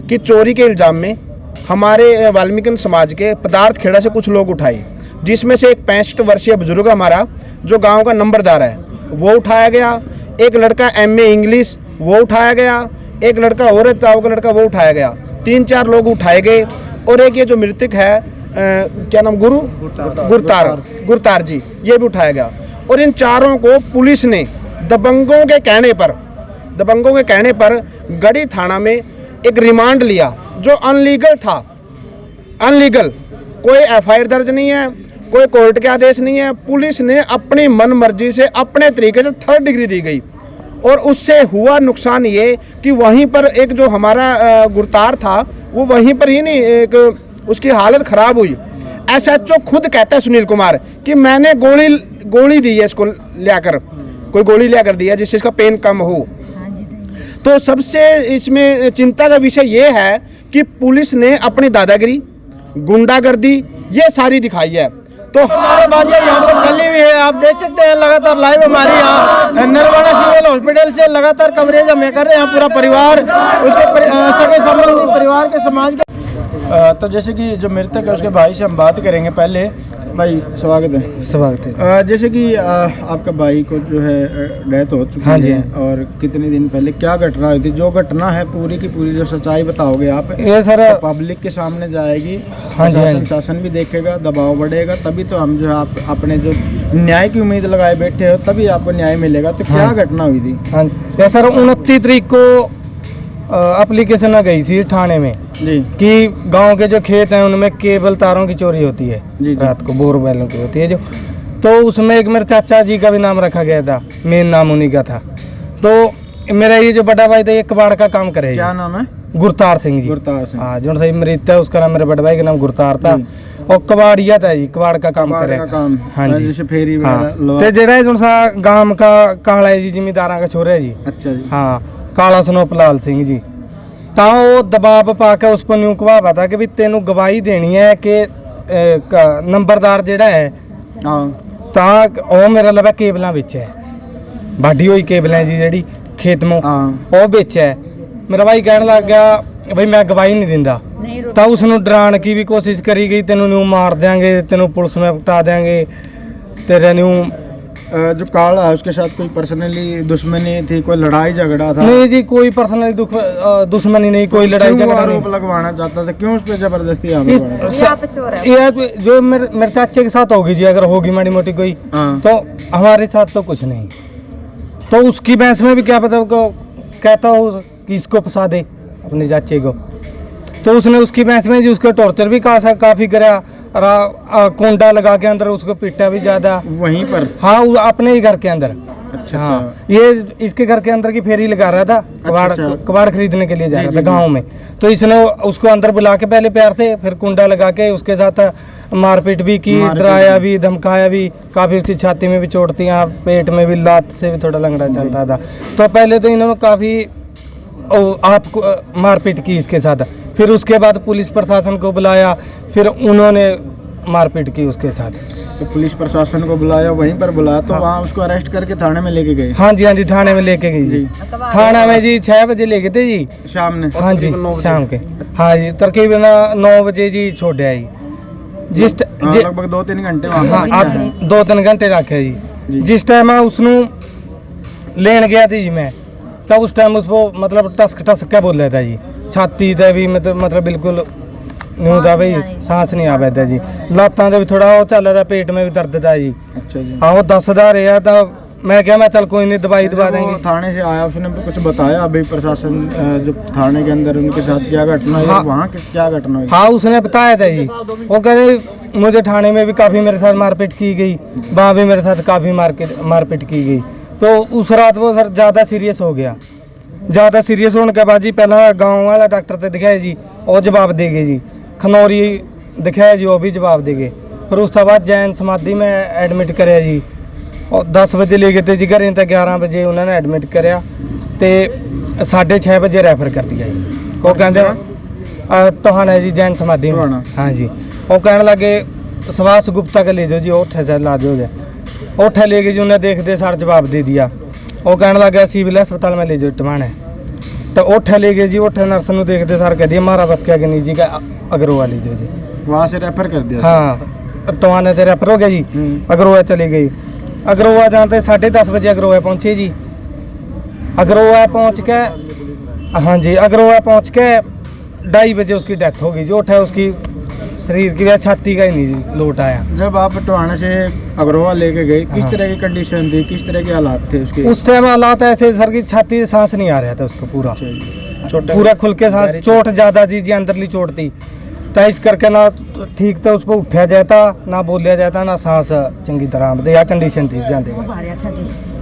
कि चोरी के इल्ज़ाम में हमारे वाल्मीकि समाज के पदार्थ खेड़ा से कुछ लोग उठाए, जिसमें से एक 65 वर्षीय बुजुर्ग हमारा जो गांव का नंबरदार है वो उठाया गया, एक लड़का MA इंग्लिश वो उठाया गया, एक लड़का और ताऊ का लड़का वो उठाया गया, 3-4 लोग उठाए गए। और एक ये जो मृतक है क्या नाम गुरतार जी, ये भी उठाया गया। और इन चारों को पुलिस ने दबंगों के कहने पर गढ़ी थाना में एक रिमांड लिया जो अनलीगल था। अनलीगल, कोई FIR दर्ज नहीं है, कोई कोर्ट के आदेश नहीं है। पुलिस ने अपनी मन मर्जी से अपने तरीके से 3rd डिग्री दी गई और उससे हुआ नुकसान ये कि वहीं पर एक जो हमारा गुरतार था वो वहीं पर ही नहीं, एक उसकी हालत ख़राब हुई। SHO खुद कहता है सुनील कुमार कि मैंने गोली दी है इसको लेकर, कोई गोली लेकर दी है जिससे इसका पेन कम हो। तो सबसे इसमें चिंता का विषय ये है कि पुलिस ने अपनी दादागिरी, गुंडागर्दी ये सारी दिखाई है। तो हमारे बाद यहाँ पर गली भी है, आप देख सकते हैं लगातार लाइव हमारे यहाँ नरवाना सिविल हॉस्पिटल से लगातार कवरेज हम कर रहे हैं। पूरा परिवार, उसके सगे संबंधी परिवार के समाज के तो जैसे कि जो मृतक है उसके भाई से हम बात करेंगे। पहले भाई स्वागत है। जैसे कि आपका भाई को जो है डेथ हो चुकी है, और कितने दिन पहले क्या घटना हुई थी? जो घटना है पूरी की पूरी जो सच्चाई बताओगे आप, ये सर पब्लिक के सामने जाएगी, शासन भी देखेगा, दबाव बढ़ेगा, तभी तो हम जो है आप अपने जो न्याय की उम्मीद लगाए बैठे हो तभी आपको न्याय मिलेगा। तो क्या घटना हुई थी? हाँ सर, 29 तारीख को एप्लीकेशन आ गई थी थाने में जी कि गांव के जो खेत हैं उनमें केबल तारों की चोरी होती है जी रात को, बोर बैलों की होती है जो। तो उसमें एक मेरे चाचा जी का भी नाम रखा गया था, मेन नाम उन्हीं का था। तो मेरा ये जो बड़ा भाई था ये कबाड़ का काम करे। क्या नाम है? गुरतार सिंह जी। गुरतार सिंह, हाँ, जो सही मृत है उसका नाम, मेरे बड़े भाई का नाम गुरतार था और कबाड़िया था जी, कबाड़ का काम करे। हाँ जी, जैसे फेरी तो जेड़ा जो सा गांव का काला है जी, जिम्मेदारा का छोरा है जी। अच्छा जी। हाँ, काला सनोप लाल सिंह जी। ता वो दबाव पाकर उस पर न्यू कहा था कि भी तेनू गवाही देनी है कि नंबरदार जेड़ा है ता वो मेरा लगा केबलों बिच है, बाढ़ी हुई केबलें जी जेड़ी खेत में वो बिच है। मेरा भाई कहने लग गया भाई मैं गवाही नहीं दिंदा। ता उसनू डराने की भी कोशिश करी गई, तेनू न्यू मार देंगे, तेनू पुलिस में पटा देंगे, तेरे न्यू। जो काला है उसके साथ कोई पर्सनली दुश्मनी थी, कोई लड़ाई झगड़ा था? नहीं जी, कोई पर्सनली दुश्मनी नहीं, कोई लड़ाई झगड़ा नहीं। आरोप लगवाना चाहता था, क्यों उस पे जबरदस्ती ये जो मेरे चाचे के साथ होगी जी, अगर होगी माड़ी मोटी कोई, तो हमारे साथ तो कुछ नहीं। तो उसकी बहस में भी क्या पता कहता हो कि इसको फंसा दे अपने चाचे को। तो उसने उसकी बहस में जी उसको टॉर्चर भी काफ़ी करा, कुंडा लगा के अंदर उसको पीटा भी ज्यादा वहीं पर। हाँ, अपने ही घर के अंदर। अच्छा। हाँ, ये इसके घर के अंदर की फेरी लगा रहा था, कबाड़ खरीदने के लिए जा रहा था गांव में। तो इसने उसको अंदर बुला के पहले प्यार से, फिर कुंडा लगा के उसके साथ मारपीट भी की, डराया भी, धमकाया भी, काफी उसकी छाती में भी चोट थी, यहाँ पेट में भी, लात से भी थोड़ा लंगड़ा चलता था। तो पहले तो इन्होंने काफी आपको मारपीट की इसके साथ, फिर उसके बाद पुलिस प्रशासन को बुलाया, फिर उन्होंने मारपीट की उसके साथ। तो पुलिस प्रशासन को बुलाया, वहीं पर बुलाया, तो वहाँ उसको अरेस्ट करके थाने में लेके गए? हाँ जी, थाने में लेके गई जी। थाना में जी 6 बजे लेके थे जी, शाम ने। हाँ जी, शाम के। हाँ जी, तकरीबन 9 बजे जी छोड़ आई। जिस लगभग 2-3 घंटे। हाँ, 2-3 घंटे रखे जी। जिस टाइम उसनू लेन गया थी जी मैं, तब उस टाइम उसको मतलब टसक के बोल रहा था जी, छाती ते भी मतलब बिल्कुल नहीं था भाई, सांस नहीं आ पाता जी, लातां ते भी थोड़ा वो चल रहा, पेट में भी दर्द था जी। अच्छा जी। हाँ, वो दसदा रहा था, मैं क्या मैं चल कोई नहीं दवाई दवा देंगे। थाने से आया, उसने कुछ बताया अभी प्रशासन जो थाने के अंदर उनके साथ क्या घटना हुई? वहाँ क्या घटना हुई? हाँ, उसने बताया था जी। वो कह रहे मुझे थाने में भी काफ़ी मेरे साथ मारपीट की गई, वहाँ भी मेरे साथ काफ़ी मारपीट की गई। तो उस रात वो सर ज़्यादा सीरियस हो गया। ज़्यादा सीरियस होने के बाद जी पहला गाँव वाला डॉक्टर से दिखाया जी, और जवाब दे गए जी। खनौरी दिखाया जी, वो भी जवाब दे गए। फिर उसके बाद जैन समाधि में एडमिट कराया जी, और 10 बजे ले गए थे जी घरें, तो 11 बजे उन्होंने एडमिट कराया, तो 6:30 बजे रेफर कर दिया जी। वो कहते टोहाना जी जैन समाधि में। हाँ जी, वो कहने लगे सुभाष गुप्ता का ले जाओ जी, ओठे से ला दो। ओठे ले गए जी, उन्हें देखते सारा जवाब दे दिया। वो कहने लगे सिविल अस्पताल में ले जाओ टमाने। तो उठे ले गए जी, उठे नर्स ਨੂੰ देखते सार कह दिया मारा बस क्या नहीं जी का अग्रवाल लीजिए जी। वहाँ से रेफर कर दिया? हाँ टवाने से रेफर हो गया जी। अग्रवा चली गई, अग्रवा जानते 10:30 बजे अग्रवा पहुँचे जी। अग्रवा पहुँच के, हाँ जी अग्रवा पहुँच के 2:30 बजे उसकी डेथ हो गई जो उठा उसकी शरीर की वजह छाती का ही नहीं जी लोट आया। जब आप टोहाना से अग्रवा लेके गए किस हाँ। तरह की कंडीशन थी, किस तरह के हालात थे उसके? उस टाइम हालात ऐसे सर की छाती से सांस नहीं आ रहा था उसको पूरा पूरा खुल के सांस, चोट ज़्यादा जी जी अंदरली चोट थी तो इस करके ना ठीक तो उस पर उठा जाता ना बोलिया जाता ना सांस चंगी तरह आमदे या कंडीशन थी जानते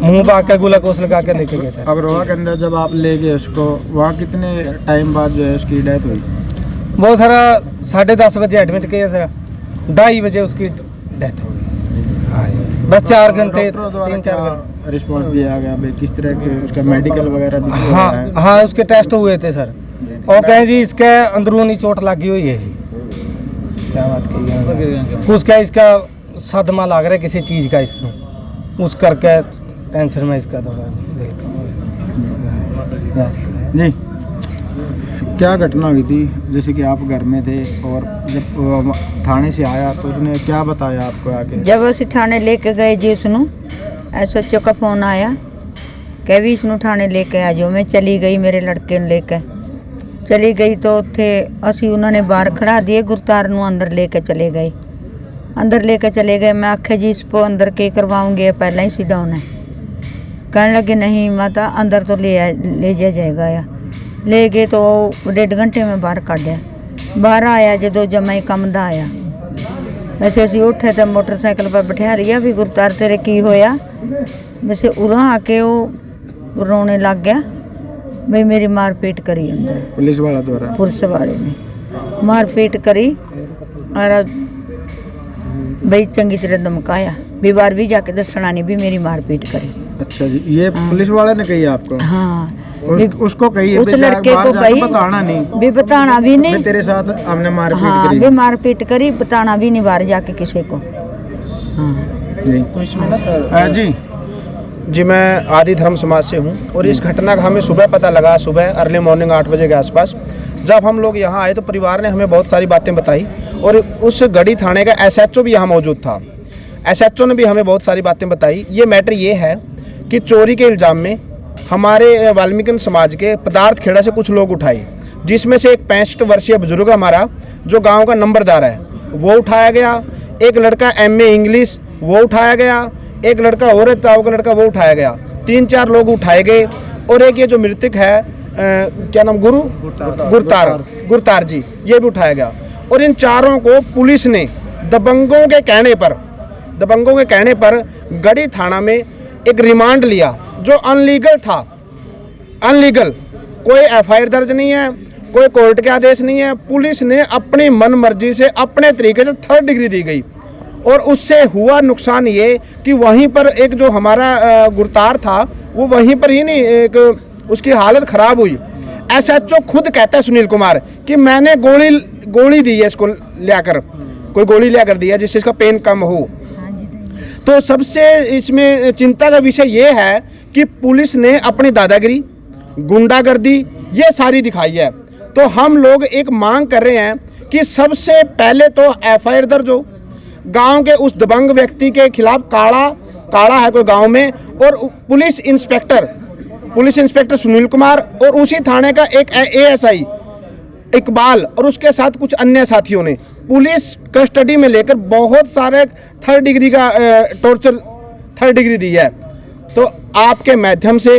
मुँह बाग के गुलूकोस लगा के लेके गए सर। अग्रवा के अंदर जब आप ले गए उसको, वहाँ कितने टाइम बाद जो है उसकी डेथ हुई? वो सर 10:30 बजे एडमिट किया सर, 2:30 बजे उसकी डेथ हो गई। हाँ जी बस 4 घंटे डॉक्टरों द्वारा 3-4 क्या घंटे। रिस्पांस दिया गया भाई, किस तरह के उसका मेडिकल वगैरह भी किया हाँ है? हाँ उसके टेस्ट हुए थे सर और कहें जी इसके अंदरूनी चोट लगी हुई है जी। क्या बात कही है उसका इसका सदमा लग रहा है किसी चीज़ का इसमें, उस करके टेंशन में इसका थोड़ा दिल का जी। क्या घटना हुई थी जैसे कि आप घर में थे और जब वो थाने से आया तो उसने क्या बताया आपको आके? जब ਅਸੀਂ ਥਾਣੇ ਲੈ ਕੇ ਗਏ ਜੀ ਉਸਨੂੰ ਐਸਐਚਓ का फोन आया कि भी इसਨੂੰ ਥਾਣੇ ਲੈ ਕੇ ਆ ਜਾਓ। मैं चली गई मेरे लड़के ਨੂੰ ਲੈ ਕੇ चली गई तो ਉੱਥੇ ਅਸੀਂ ਉਹਨਾਂ ਨੇ ਬਾਹਰ ਖੜਾ दिए, गुरतार ਨੂੰ अंदर ले के चले गए। अंदर ले के चले गए, मैं आखे जी इसको अंदर के करवाऊंगे पहला ही सी डाउन है। कहने लगे नहीं माता अंदर तो ले जाएगा या ले गए तो 1.5 घंटे में बाहर काढ़िया। बाहर आया जो जमा ही कम दा आया वैसे असी उठे तो मोटरसाइकिल पर बिठा लिया भी गुरतार तेरे की होया। वैसे उरा आके वो रोने लग गया भाई मेरी मारपीट करी अंदर पुलिस वाला द्वारा? पुलिस वाले ने मारपीट करी और भाई चंगी तरह धमकाया भी बार भी जाके दसना नहीं भी मेरी मारपीट करी। अच्छा जी, ये पुलिस वाले ने कही आपको? हाँ उसको कही उस लड़के को कही बताना नहीं भी बताना भी नहीं तेरे साथ हमने मारपीट हाँ करी। भी मारपीट करी बताना भी नहीं बाहर जाके किसी को। हाँ जी तो इसमें ना सर जी मैं आदि धर्म समाज से हूँ और इस घटना का हमें सुबह पता लगा, सुबह अर्ली मॉर्निंग 8 बजे के आसपास जब हम लोग यहाँ आए तो परिवार ने हमें बहुत सारी बातें बताई और उस गढ़ी थाने का एसएचओ भी यहाँ मौजूद था। एसएचओ ने भी हमें बहुत सारी बातें बताई। ये मैटर ये है कि चोरी के इल्ज़ाम में हमारे वाल्मीकि समाज के पदार्थ खेड़ा से कुछ लोग उठाए, जिसमें से एक 65 वर्षीय बुजुर्ग हमारा जो गांव का नंबरदार है वो उठाया गया, एक लड़का MA इंग्लिश वो उठाया गया, एक लड़का और का लड़का वो उठाया गया, 3-4 लोग उठाए गए और एक ये जो मृतक है क्या नाम गुरतार जी ये भी उठाया गया। और इन चारों को पुलिस ने दबंगों के कहने पर गढ़ी थाना में एक रिमांड लिया जो अनलीगल था। अनलीगल कोई FIR दर्ज नहीं है, कोई कोर्ट के आदेश नहीं है। पुलिस ने अपनी मन मर्जी से अपने तरीके से 3rd डिग्री दी गई और उससे हुआ नुकसान ये कि वहीं पर एक जो हमारा गुरतार था वो वहीं पर ही नहीं एक उसकी हालत ख़राब हुई। SHO खुद कहता है सुनील कुमार कि मैंने गोली दी है इसको लियाकर, कोई गोली लियाकर दी है जिससे इसका पेन कम हो। तो सबसे इसमें चिंता का विषय ये है कि पुलिस ने अपनी दादागिरी गुंडागर्दी ये सारी दिखाई है। तो हम लोग एक मांग कर रहे हैं कि सबसे पहले तो FIR दर्ज हो गांव के उस दबंग व्यक्ति के खिलाफ। काड़ा है कोई गांव में और पुलिस इंस्पेक्टर सुनील कुमार और उसी थाने का एक ASI इकबाल और उसके साथ कुछ अन्य साथियों ने पुलिस कस्टडी में लेकर बहुत सारे 3rd डिग्री का टॉर्चर 3rd डिग्री दी है। तो आपके माध्यम से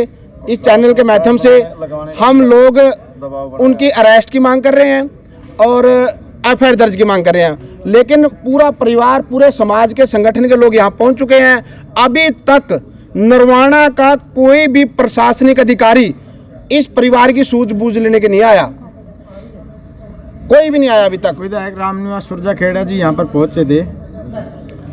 इस चैनल के माध्यम से हम लोग उनकी अरेस्ट की मांग कर रहे हैं और FIR दर्ज की मांग कर रहे हैं। लेकिन पूरा परिवार पूरे समाज के संगठन के लोग यहाँ पहुँच चुके हैं। अभी तक नरवाना का कोई भी प्रशासनिक अधिकारी इस परिवार की सूझबूझ लेने के नहीं आया, कोई भी नहीं आया अभी तक। विधायक रामनिवास सुरजा खेड़ा जी यहाँ पर पहुँचे थे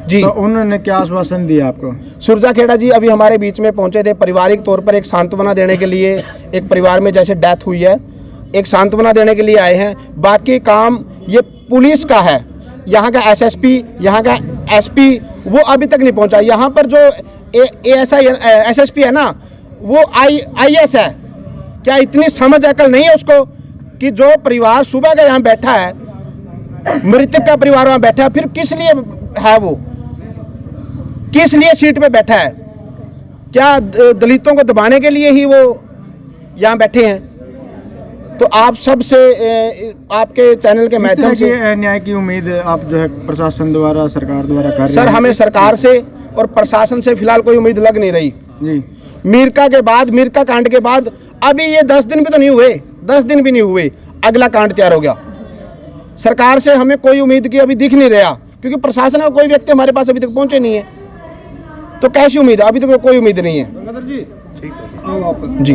जी, तो उन्होंने क्या आश्वासन दिया आपको? सुरजा खेड़ा जी अभी हमारे बीच में पहुंचे थे पारिवारिक तौर पर एक सांत्वना देने के लिए। एक परिवार में जैसे डेथ हुई है एक सांत्वना देने के लिए आए हैं। बाकी काम ये पुलिस का है, यहाँ का SSP यहाँ का SP वो अभी तक नहीं पहुंचा। यहाँ पर जो SSP है ना वो IS है, क्या इतनी समझ अकल नहीं है उसको कि जो परिवार सुबह का यहाँ बैठा है, मृतक का परिवार वहाँ बैठा है, फिर किस लिए है वो, किस लिए सीट पे बैठा है? क्या दलितों को दबाने के लिए ही वो यहाँ बैठे हैं? तो आप सबसे आपके चैनल के माध्यम से न्याय की उम्मीद आप जो है प्रशासन द्वारा, सरकार द्वारा कर रहे सर, हैं? हमें सरकार से और प्रशासन से फिलहाल कोई उम्मीद लग नहीं रही। जी, मीरका के बाद, मीरका कांड के बाद अभी ये 10 दिन भी तो नहीं हुए, 10 दिन भी नहीं हुए, अगला कांड तैयार हो गया। सरकार से हमें कोई उम्मीद की अभी दिख नहीं रहा, क्योंकि प्रशासन का कोई व्यक्ति हमारे पास अभी तक पहुंचे नहीं है। तो कैसी उम्मीद है? अभी तक कोई उम्मीद नहीं है जी।